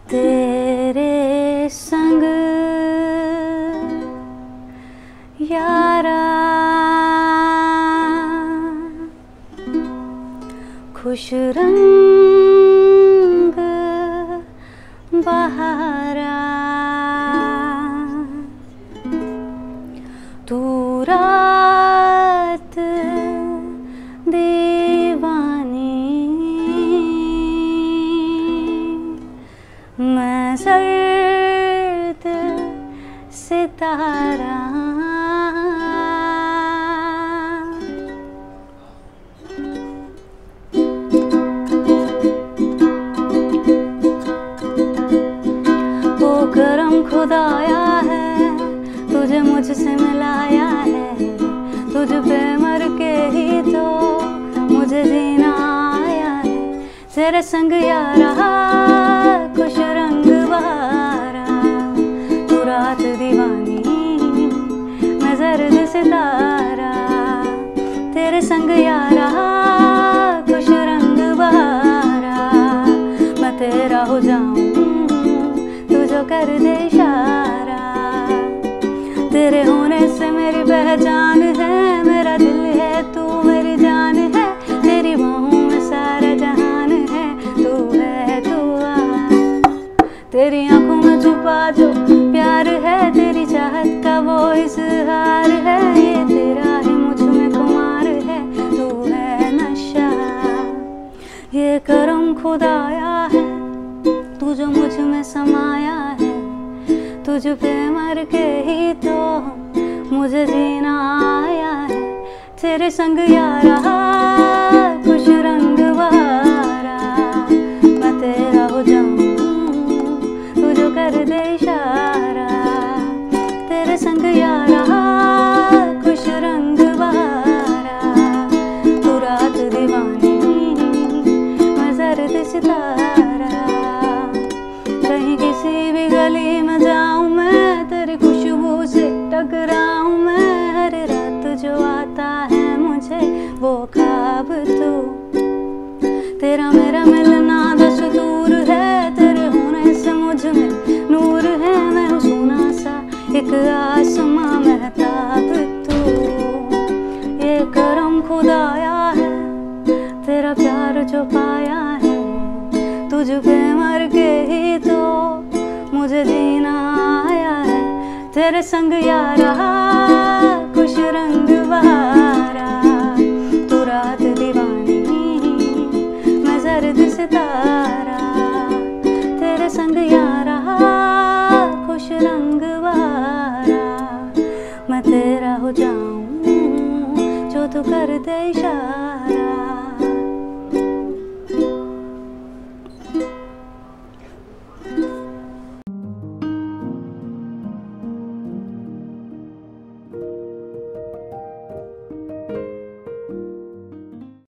तेरे संग यारा खुश रंग बहारा, तू रात दीवानी, मैं सर्द सितारा। वो करम खुदाया है, तुझे मुझसे मिलाया है, तुझ पे मर के ही तो मुझे जीना आया है। तेरे संग यारा खुश रंग बहारा, तू रात दीवानी, मैं जर्द सितारा। तेरे संग यारा खुश रंग बहारा, मैं तेरा हो जाऊं तू जो कर दे इशारा। तेरे होने से मेरी पहचान है, मेरा दिल है तू मेरी जान है, तेरी बाहों में सारा जहान है, तू है तू आ। तेरी आंखों में छुपा जो प्यार है, तेरी चाहत का वो इज़हार है, ये तेरा है मुझ में खुमार है, तू है नशा। ये करम खुदाया है, तू जो मुझ में समाया है, तुझ पे मर के ही तो मुझे जीना आया है। तेरे संग यारा खुश रंग बहारा, मैं तेरा हो जाऊं तू जो कर दे इशारा। तेरे संग यारा खुश रंग बहारा, तू रात दीवानी, मैं जर्द सितारा। कहीं किसी भी गली में जाऊं मैं, तेरी खुशबू से टकराऊं मैं, हर रात जो आता है मुझे वो ख्वाब तू। तेरा मेरा मिलना दस्तूर है, तेरे होने से मुझ में नूर है, मैं हूँ सोना सा एक आसमां महताब तू। ये करम खुदाया है, तेरा प्यार जो पाया है, तुझ पे मर के ही तो मुझे जीना आया है। तेरे संग यारा खुश रंग बहारा, तू रात दीवानी, मैं जर्द सितारा। तेरे संग यारा खुश रंग बहारा, मैं तेरा हो जाऊं जो तू कर दे इशारा।